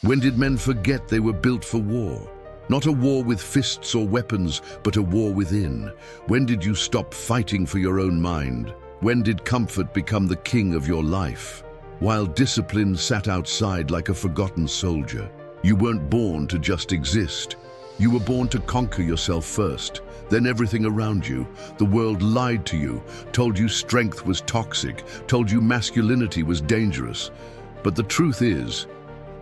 When did men forget they were built for war? Not a war with fists or weapons, but a war within. When did you stop fighting for your own mind? When did comfort become the king of your life? While discipline sat outside like a forgotten soldier. You weren't born to just exist. You were born to conquer yourself first, then everything around you. The world lied to you, told you strength was toxic, told you masculinity was dangerous. But the truth is,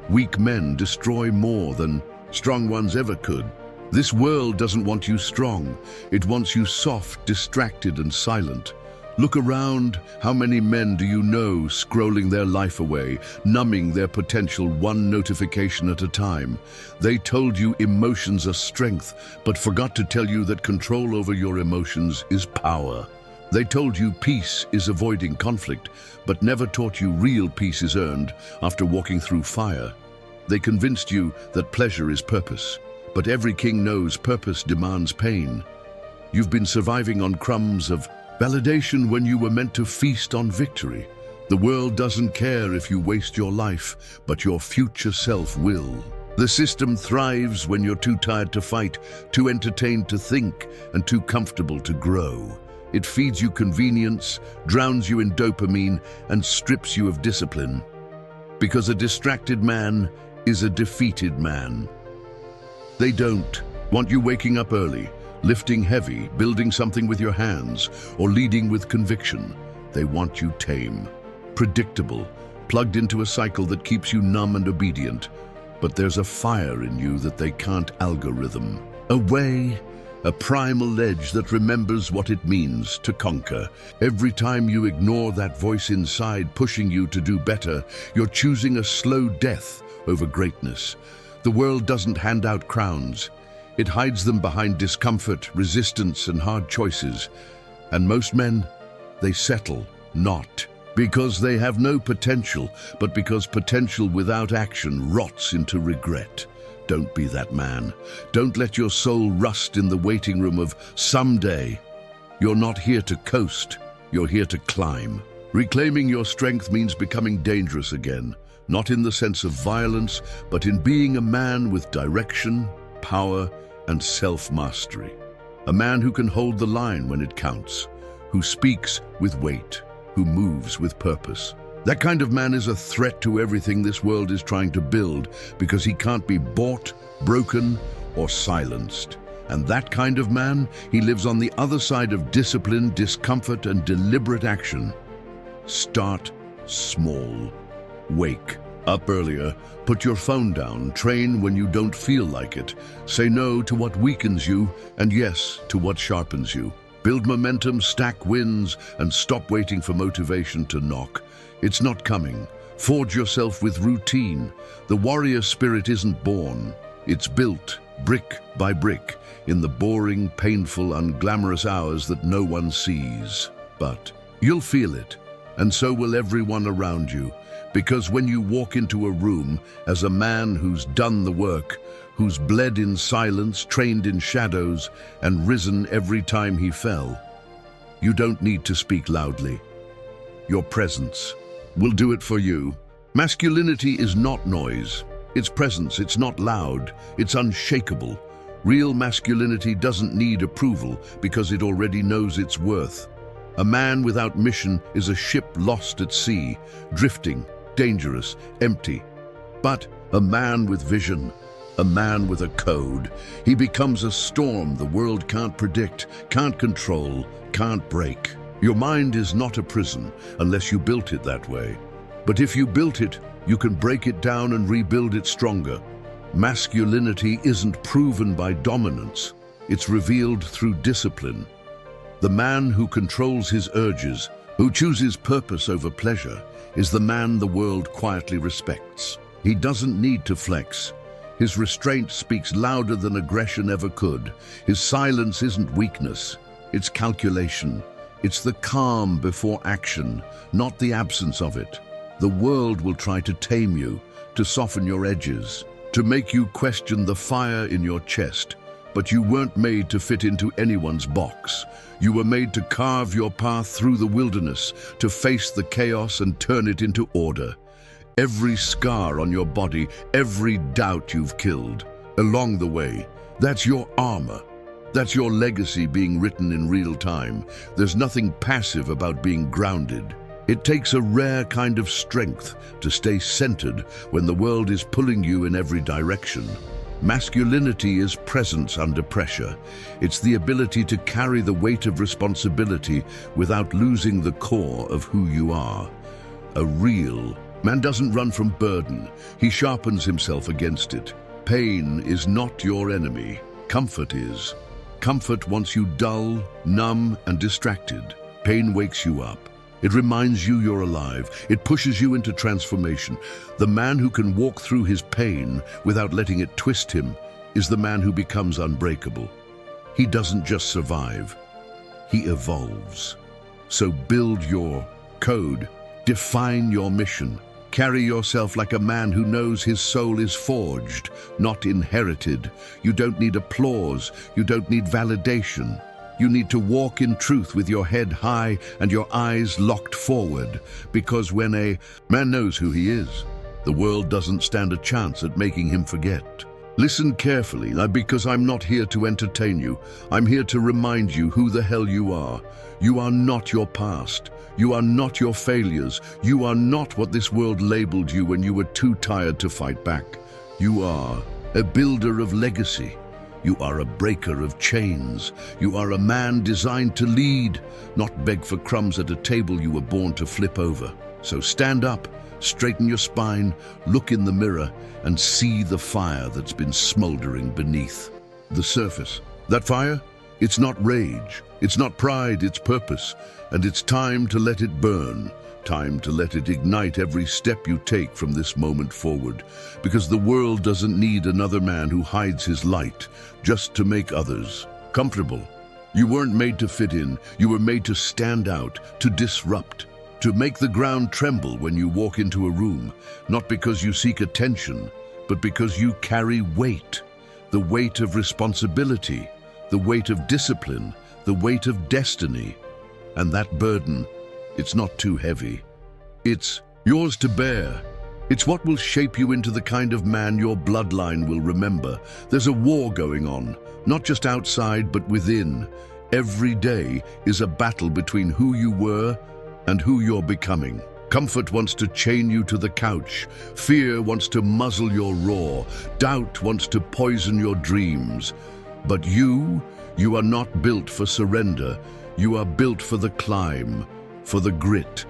weak men destroy more than strong ones ever could. This world doesn't want you strong. It wants you soft, distracted, and silent. Look around. How many men do you know scrolling their life away, numbing their potential one notification at a time? They told you emotions are strength, but forgot to tell you that control over your emotions is power. They told you peace is avoiding conflict, but never taught you real peace is earned after walking through fire. They convinced you that pleasure is purpose, but every king knows purpose demands pain. You've been surviving on crumbs of validation when you were meant to feast on victory. The world doesn't care if you waste your life, but your future self will. The system thrives when you're too tired to fight, too entertained to think, and too comfortable to grow. It feeds you convenience, drowns you in dopamine, and strips you of discipline. Because a distracted man is a defeated man. They don't want you waking up early, lifting heavy, building something with your hands, or leading with conviction. They want you tame, predictable, plugged into a cycle that keeps you numb and obedient. But there's a fire in you that they can't algorithm. A way, a primal edge that remembers what it means to conquer. Every time you ignore that voice inside pushing you to do better, you're choosing a slow death over greatness. The world doesn't hand out crowns. It hides them behind discomfort, resistance, and hard choices. And most men, they settle, not because they have no potential, but because potential without action rots into regret. Don't be that man. Don't let your soul rust in the waiting room of someday. You're not here to coast, you're here to climb. Reclaiming your strength means becoming dangerous again, not in the sense of violence, but in being a man with direction, power, and self-mastery. A man who can hold the line when it counts, who speaks with weight, who moves with purpose. That kind of man is a threat to everything this world is trying to build because he can't be bought, broken, or silenced. And that kind of man, he lives on the other side of discipline, discomfort, and deliberate action. Start small. Wake up earlier, put your phone down, train when you don't feel like it. Say no to what weakens you, and yes to what sharpens you. Build momentum, stack wins, and stop waiting for motivation to knock. It's not coming. Forge yourself with routine. The warrior spirit isn't born. It's built, brick by brick, in the boring, painful, unglamorous hours that no one sees. But you'll feel it, and so will everyone around you. Because when you walk into a room as a man who's done the work, who's bled in silence, trained in shadows, and risen every time he fell, you don't need to speak loudly. Your presence will do it for you. Masculinity is not noise. It's presence. It's not loud. It's unshakable. Real masculinity doesn't need approval because it already knows its worth. A man without mission is a ship lost at sea, drifting, dangerous, empty. But a man with vision, a man with a code, he becomes a storm the world can't predict, can't control, can't break. Your mind is not a prison unless you built it that way. But if you built it, you can break it down and rebuild it stronger. Masculinity isn't proven by dominance. It's revealed through discipline. The man who controls his urges, who chooses purpose over pleasure, is the man the world quietly respects. He doesn't need to flex. His restraint speaks louder than aggression ever could. His silence isn't weakness, it's calculation. It's the calm before action, not the absence of it. The world will try to tame you, to soften your edges, to make you question the fire in your chest. But you weren't made to fit into anyone's box. You were made to carve your path through the wilderness, to face the chaos and turn it into order. every scar on your body, every doubt you've killed. Along the way, that's your armor. That's your legacy being written in real time. There's nothing passive about being grounded. It takes a rare kind of strength to stay centered when the world is pulling you in every direction. Masculinity is presence under pressure. It's the ability to carry the weight of responsibility without losing the core of who you are. A real man doesn't run from burden. He sharpens himself against it. Pain is not your enemy. Comfort is. Comfort wants you dull, numb, and distracted. Pain wakes you up. It reminds you you're alive. It pushes you into transformation. The man who can walk through his pain without letting it twist him is the man who becomes unbreakable. He doesn't just survive, he evolves. So build your code, define your mission. Carry yourself like a man who knows his soul is forged, not inherited. You don't need applause. You don't need validation. You need to walk in truth with your head high and your eyes locked forward, because when a man knows who he is, the world doesn't stand a chance at making him forget. Listen carefully, because I'm not here to entertain you. I'm here to remind you who the hell you are. You are not your past. You are not your failures. You are not what this world labeled you when you were too tired to fight back. You are a builder of legacy. You are a breaker of chains. You are a man designed to lead, not beg for crumbs at a table you were born to flip over. So stand up, straighten your spine, look in the mirror, and see the fire that's been smoldering beneath the surface. That fire? It's not rage, it's not pride, it's purpose. And it's time to let it burn. Time to let it ignite every step you take from this moment forward. Because the world doesn't need another man who hides his light just to make others comfortable. You weren't made to fit in. You were made to stand out, to disrupt, to make the ground tremble when you walk into a room. Not because you seek attention, but because you carry weight. The weight of responsibility, the weight of discipline, the weight of destiny. And that burden, it's not too heavy. It's yours to bear. It's what will shape you into the kind of man your bloodline will remember. There's a war going on, not just outside, but within. Every day is a battle between who you were and who you're becoming. Comfort wants to chain you to the couch. Fear wants to muzzle your roar. Doubt wants to poison your dreams. But you are not built for surrender. You are built for the climb, for the grit,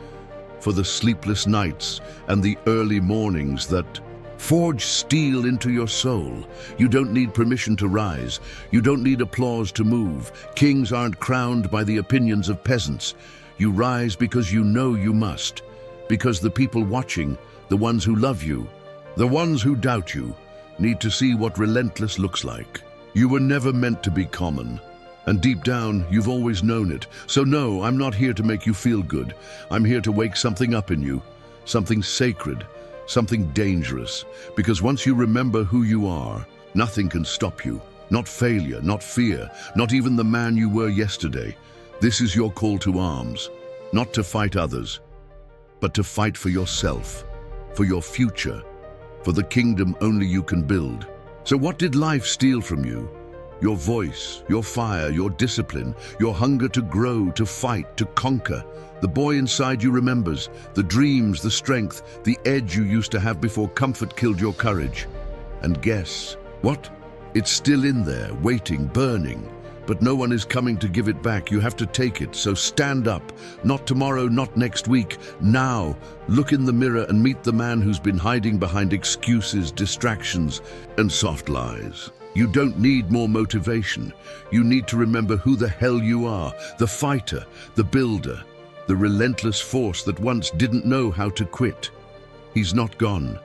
for the sleepless nights and the early mornings that forge steel into your soul. You don't need permission to rise. You don't need applause to move. Kings aren't crowned by the opinions of peasants. You rise because you know you must. Because the people watching, the ones who love you, the ones who doubt you, need to see what relentless looks like. You were never meant to be common. And deep down, you've always known it. So no, I'm not here to make you feel good. I'm here to wake something up in you, something sacred, something dangerous. Because once you remember who you are, nothing can stop you. Not failure, not fear, not even the man you were yesterday. This is your call to arms, not to fight others, but to fight for yourself, for your future, for the kingdom only you can build. So what did life steal from you? Your voice, your fire, your discipline, your hunger to grow, to fight, to conquer. The boy inside you remembers, the dreams, the strength, the edge you used to have before comfort killed your courage. And guess what? It's still in there, waiting, burning. But no one is coming to give it back. You have to take it. So stand up. Not tomorrow, not next week. Now, look in the mirror and meet the man who's been hiding behind excuses, distractions, and soft lies. You don't need more motivation. You need to remember who the hell you are. The fighter, the builder, the relentless force that once didn't know how to quit. He's not gone.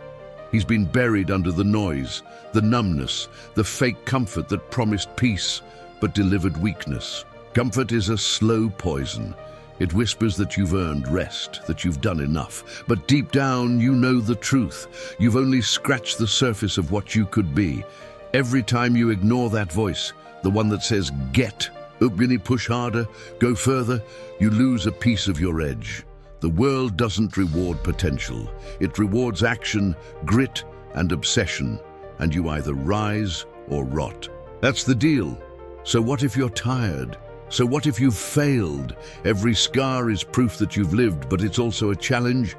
He's been buried under the noise, the numbness, the fake comfort that promised peace but delivered weakness. Comfort is a slow poison. It whispers that you've earned rest, that you've done enough. But deep down, you know the truth. You've only scratched the surface of what you could be. Every time you ignore that voice, the one that says, get, push harder, go further, you lose a piece of your edge. The world doesn't reward potential. It rewards action, grit, and obsession, and you either rise or rot. That's the deal. So what if you're tired? So what if you've failed? Every scar is proof that you've lived, but it's also a challenge.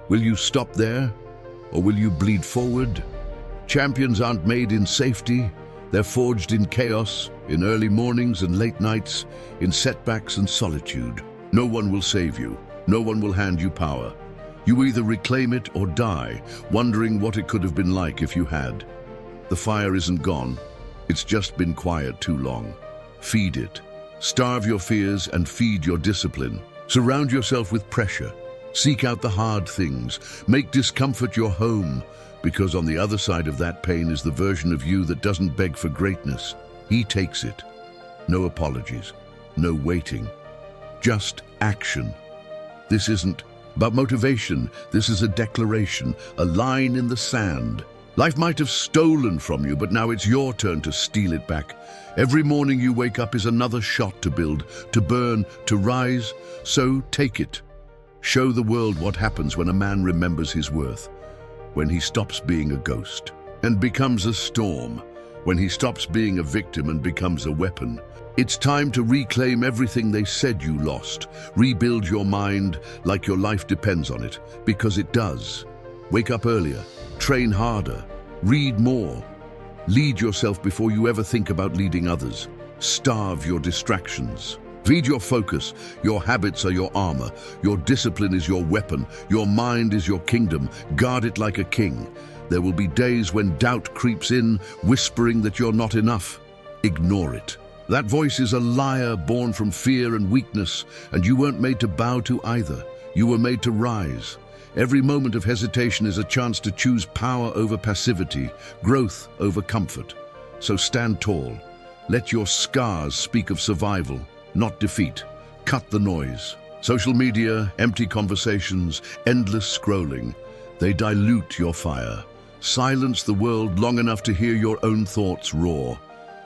Will you stop there? Or will you bleed forward? Champions aren't made in safety. They're forged in chaos, in early mornings and late nights, in setbacks and solitude. No one will save you. No one will hand you power. You either reclaim it or die, wondering what it could have been like if you had. The fire isn't gone. It's just been quiet too long. Feed it. Starve your fears and feed your discipline. Surround yourself with pressure. Seek out the hard things. Make discomfort your home, because on the other side of that pain is the version of you that doesn't beg for greatness. He takes it. No apologies. No waiting. Just action. This isn't about motivation. This is a declaration, a line in the sand. Life might have stolen from you, but now it's your turn to steal it back. Every morning you wake up is another shot to build, to burn, to rise. So take it. Show the world what happens when a man remembers his worth, when he stops being a ghost and becomes a storm, when he stops being a victim and becomes a weapon. It's time to reclaim everything they said you lost. Rebuild your mind like your life depends on it, because it does. Wake up earlier, train harder, read more. Lead yourself before you ever think about leading others. Starve your distractions. Feed your focus. Your habits are your armor. Your discipline is your weapon. Your mind is your kingdom. Guard it like a king. There will be days when doubt creeps in, whispering that you're not enough. Ignore it. That voice is a liar born from fear and weakness, and you weren't made to bow to either. You were made to rise. Every moment of hesitation is a chance to choose power over passivity, growth over comfort. So stand tall. Let your scars speak of survival, not defeat. Cut the noise. Social media, empty conversations, endless scrolling. They dilute your fire. Silence the world long enough to hear your own thoughts roar.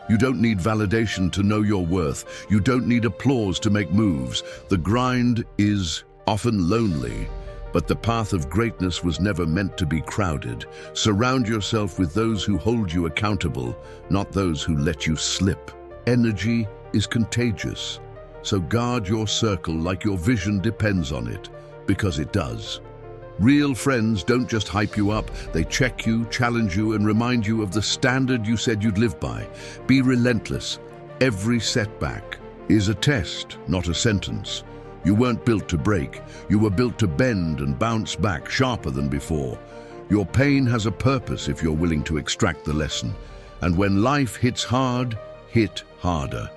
You don't need validation to know your worth. You don't need applause to make moves. The grind is often lonely, but the path of greatness was never meant to be crowded. Surround yourself with those who hold you accountable, not those who let you slip. Energy is contagious, so guard your circle like your vision depends on it, because it does. Real friends don't just hype you up, they check you, challenge you, and remind you of the standard you said you'd live by. Be relentless. Every setback is a test, not a sentence. You weren't built to break. You were built to bend and bounce back sharper than before. Your pain has a purpose if you're willing to extract the lesson. And when life hits hard, hit harder.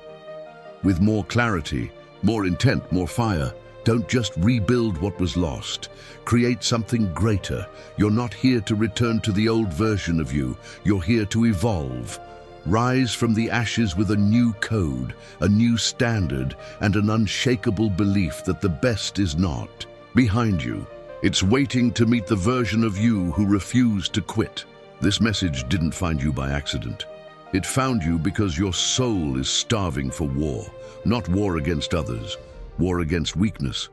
With more clarity, more intent, more fire. Don't just rebuild what was lost. Create something greater. You're not here to return to the old version of you. You're here to evolve. Rise from the ashes with a new code, a new standard, and an unshakable belief that the best is not behind you. It's waiting to meet the version of you who refused to quit. This message didn't find you by accident. It found you because your soul is starving for war, not war against others. War against weakness,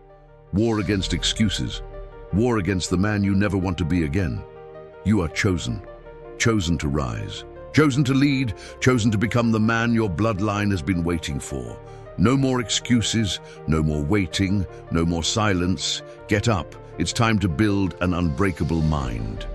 war against excuses, war against the man you never want to be again. You are chosen to rise, chosen to lead, chosen to become the man your bloodline has been waiting for. No more excuses, no more waiting, no more silence. Get up. It's time to build an unbreakable mind.